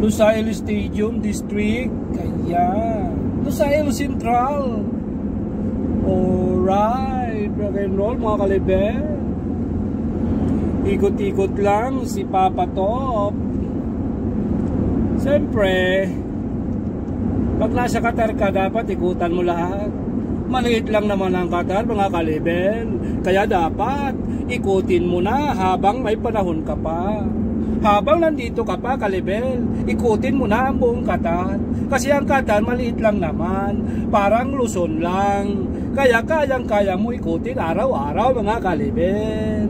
Lusail Stadium District. Kaya Lusail Central. Alright, rock and roll mga kalibel. Ikot-ikot lang si Papa Top. Siyempre, pag nasa Qatar ka, dapat ikutan mo lahat. Maliit lang naman ang Qatar mga kalibel. Kaya dapat ikutin mo na habang may panahon ka pa. Habang nandito ka pa kalibel, ikutin mo na ang buong Qatar. Kasi ang Qatar maliit lang naman, parang Luzon lang. Kaya kayang-kaya mo ikutin araw-araw mga kalibel.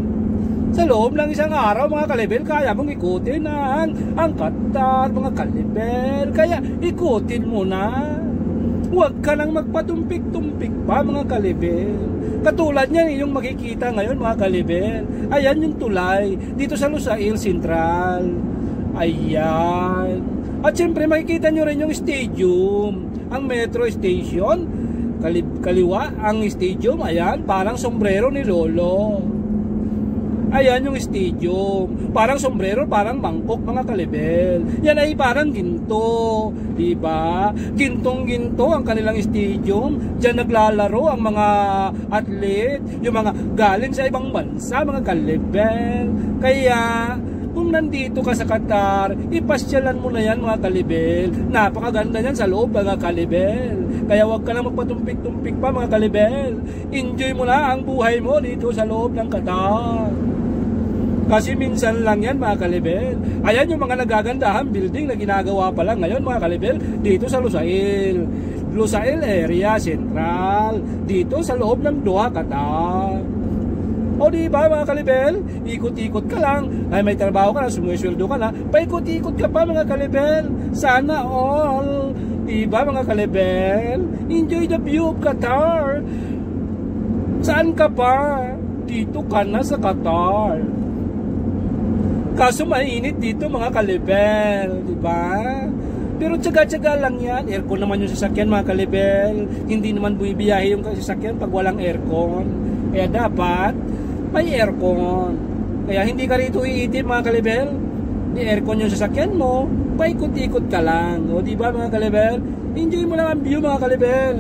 Sa loob ng isang araw mga kalibel, kaya mong ikutin ang Qatar mga kalibel. Kaya ikutin mo na. Huwag ka nang magpatumpik-tumpik pa mga kalibel. Katulad niyan yung makikita ngayon mga kalibel. Ayan yung tulay dito sa Lusail Central. Ayan. At siyempre makikita nyo rin yung stadium, ang metro station. Kaliwa ang stadium. Ayan, parang sombrero ni Lolo. Ayan yung stadium. Parang sombrero, parang mangkok mga kalibel. Yan ay parang ginto. Diba? Gintong-ginto ang kanilang stadium. Diyan naglalaro ang mga athlete, yung mga galing sa ibang bansa, mga kalibel. Kaya, kung nandito ka sa Qatar, ipasyalan mo na yan mga kalibel. Napakaganda yan sa loob mga kalibel. Kaya huwag ka na magpatumpik-tumpik pa mga kalibel. Enjoy mo na ang buhay mo dito sa loob ng Qatar. Kasi minsan lang yan mga kalibel. Ayan yung mga nagagandahan building na ginagawa pa lang ngayon mga kalibel dito sa Lusail. Lusail area central. Dito sa loob ng Doha, Qatar. O diba mga kalibel? Ikot-ikot ka lang. Ay may trabaho ka na, sumusweldo ka na. Paikot-ikot ka pa mga kalibel. Sana all. Diba mga kalibel? Enjoy the view of Qatar. Saan ka pa? Dito ka na sa Qatar. Kaso mainit dito mga kalibel, di ba? Pero tsaga-tsaga lang yan. Aircon naman yung sasakyan mga kalibel. Hindi naman bumibiyahe yung sasakyan pag walang aircon. Kaya dapat may aircon. Kaya hindi ka rito iitip mga kalibel. May aircon yung sasakyan mo, paikot-ikot ka lang. O di ba mga kalibel? Enjoy mo lang ang view mga kalibel.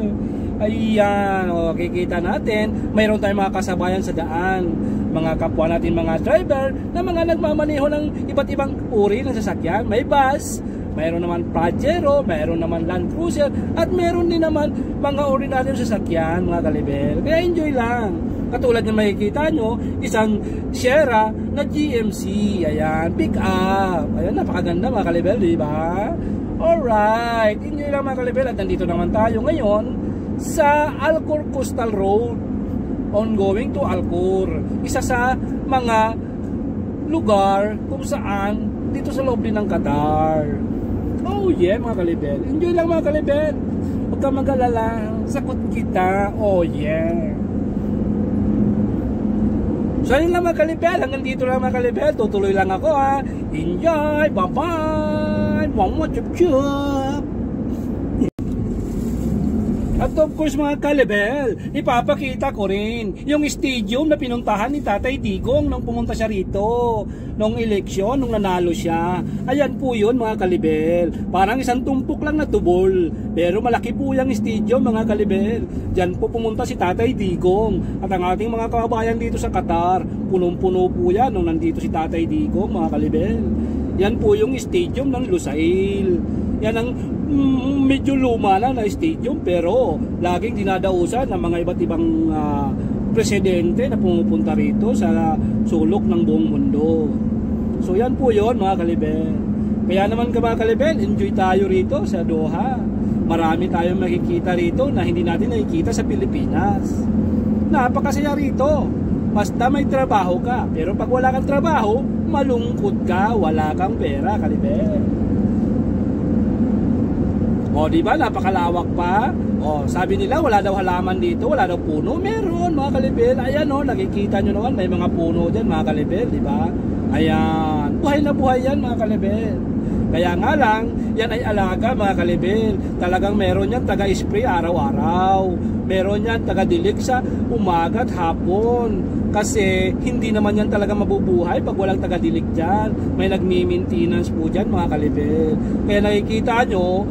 Ayan, o, kikita natin, mayroon tayong mga kasabayan sa daan, mga kapwa natin mga driver na mga nagmamaneho ng iba't ibang uri ng sasakyan. May bus, mayroon naman Pajero, mayroon naman Land Cruiser, at mayroon din naman mga ordinaryo sasakyan mga kalibel. Kaya enjoy lang. Katulad ng makikita nyo, isang Sierra na GMC, ayan, pick up. Ayan, napakaganda mga kalibel, di ba? Alright, enjoy lang mga kalibel. At nandito naman tayo ngayon sa Alcor Coastal Road, ongoing to Alcor, isa sa mga lugar kung saan dito sa loob din ng Qatar. Oh yeah mga kalibel, enjoy lang mga kalibel, huwag ka mag-alala, sakot kita. Oh yeah. So yun lang mga kalibel, hanggang dito lang mga kalibel, tutuloy lang ako ha. Enjoy, bye bye, mama chup chup. At of course mga kalibel, ipapakita ko rin yung stadium na pinuntahan ni Tatay Digong nung pumunta siya rito nung eleksyon, nung nanalo siya. Ayan po yun mga kalibel, parang isang tumpok lang na tubol, pero malaki po yung stadium mga kalibel. Diyan po pumunta si Tatay Digong. At ang ating mga kababayan dito sa Qatar, punong-puno po yan nung nandito si Tatay Digong mga kalibel. Yan po yung stadium ng Lusail. Yan ang medyo luma na stadium, pero laging dinadausan ng mga iba't ibang presidente na pumupunta rito sa sulok ng buong mundo. So yan po yon mga kalibel. Kaya naman mga kalibel, enjoy tayo rito sa Doha. Marami tayong makikita rito na hindi natin nakikita sa Pilipinas. Napakasaya rito. Basta may trabaho ka. Pero pag wala kang trabaho, malungkot ka, wala kang pera kalibel. O diba, napakalawak pa. O sabi nila wala daw halaman dito, wala daw puno. Meron mga kalibel. Ayan o, nakikita nyo naman may mga puno dyan mga kalibel, diba? Ayan, buhay na buhay yan mga kalibel. Kaya nga lang, yan ay alaga mga kalibel. Talagang meron yan taga-spray araw-araw. meron yan tagadilig sa umaga at hapon. Kasi hindi naman yan talaga mabubuhay pag walang tagadilig dyan. May nagmi-maintenance po dyan mga kalibel. Kaya nakikita nyo,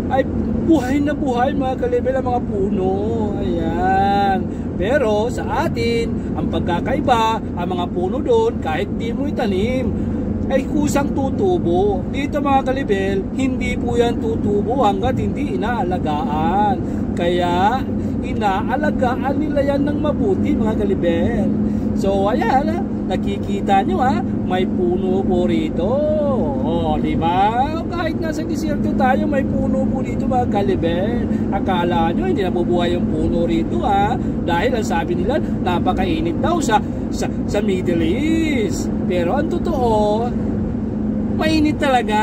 ay buhay na buhay mga kalibel ang mga puno. Ayan. Pero sa atin, ang pagkakaiba, ang mga puno doon, kahit di mo itanim, ay kusang tutubo. Dito mga kalibel, hindi po yan tutubo hanggat hindi inaalagaan. Kaya inaalagaan nila yan ng mabuti mga kalibel. So ayan, nakikita nyo may puno po rito. O, diba? Kahit nasa disyerto tayo, may puno po dito mga kalibel. Akala nyo hindi nabubuhay yung puno rito dahil ang sabi nila napakainit daw sa Middle East. Pero ang totoo, mainit talaga.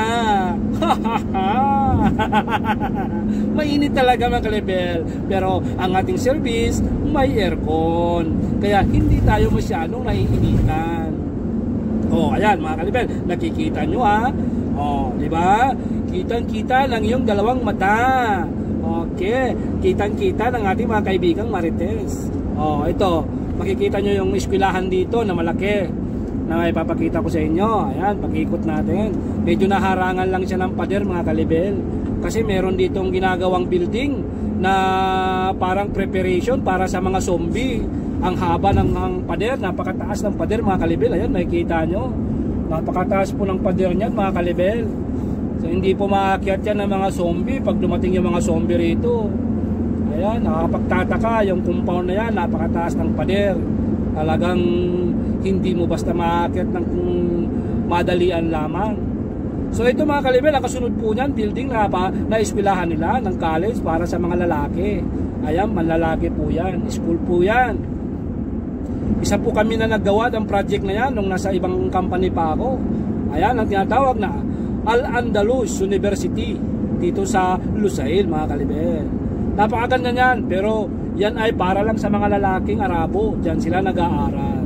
Mainit talaga mga kalibel. Pero ang ating service may aircon. Kaya hindi tayo masyadong naiinitan. Ayan mga kalibel, nakikita nyo di ba? Kitang-kita ng iyong dalawang mata. Okay, kitang-kita ng ating mga kaibigang Marites. Ito, makikita nyo yung eskwelahan dito na malaki na ipapakita ko sa inyo. Ayan, pag-ikot natin. Medyo naharangan lang siya ng pader mga kalibel. Kasi meron ditong ginagawang building na parang preparation para sa mga zombie. Ang haba ng pader, napakataas ng pader mga kalibel. Ayan, makikita nyo. Napakataas po ng pader niyan mga kalibel. So, hindi po maakyat yan ng mga zombie pag dumating yung mga zombie rito. Ayan, nakakapagtataka yung compound na yan, napakataas ng pader. Talagang hindi mo basta maakyat ng madalian lamang. So ito mga kalibel, ang kasunod po niyan, building na eskwelahan nila ng college para sa mga lalaki. Ayan, manlalaki po yan, school po yan. Isa po kami na naggawa ng project na yan nung nasa ibang company pa ako. Ayan, ang tinatawag na Al-Andalus University dito sa Lusail mga kalibel. Napakaganda niyan, pero yan ay para lang sa mga lalaking Arabo. Diyan sila nag-aaral.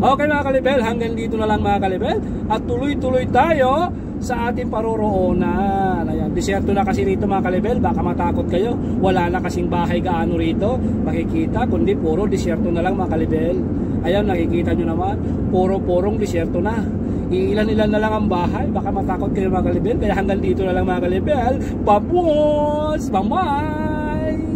Okay mga kalibel, hanggang dito na lang mga kalibel. At tuloy-tuloy tayo sa ating paroroonan. Ayan, disyerto na kasi rito mga kalibel. Baka matakot kayo, wala na kasing bahay gaano rito makikita, kundi puro disyerto na lang mga kalibel. Ayan, nakikita nyo naman, puro-purong disyerto na. Ilan-ilan na lang ang bahay. Baka matakot kayo mga kalibel. Kaya hanggang dito na lang mga kalibel. Babos! Bye-bye!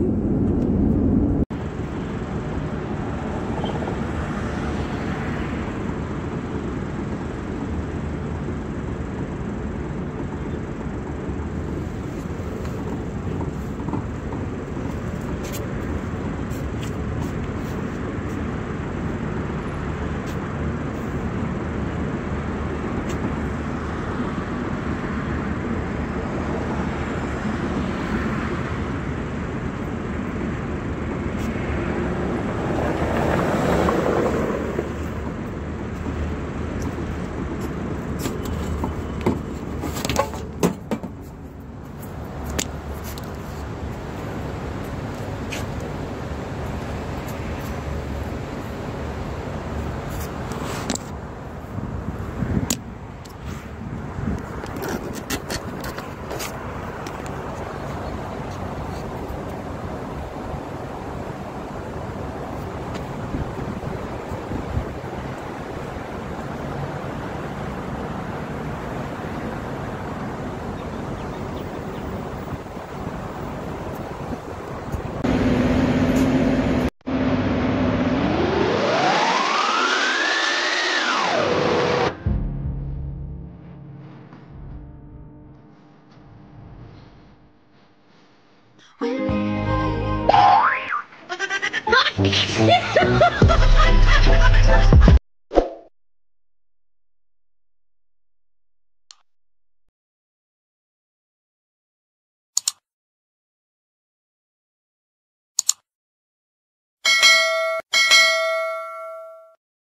Ha ha ha!